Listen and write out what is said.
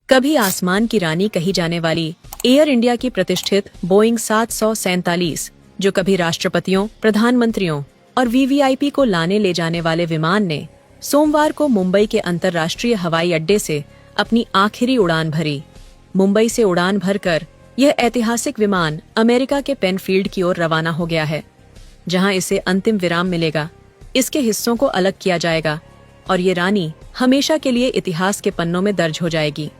कभी आसमान की रानी कही जाने वाली एयर इंडिया की प्रतिष्ठित बोइंग 747, जो कभी राष्ट्रपतियों, प्रधानमंत्रियों और वीवीआईपी को लाने ले जाने वाले विमान ने सोमवार को मुंबई के अंतर्राष्ट्रीय हवाई अड्डे से अपनी आखिरी उड़ान भरी। मुंबई से उड़ान भरकर यह ऐतिहासिक विमान अमेरिका के पेनफील्ड की ओर रवाना हो गया है, जहां इसे अंतिम विराम मिलेगा। इसके हिस्सों को अलग किया जाएगा और ये रानी हमेशा के लिए इतिहास के पन्नों में दर्ज हो जाएगी।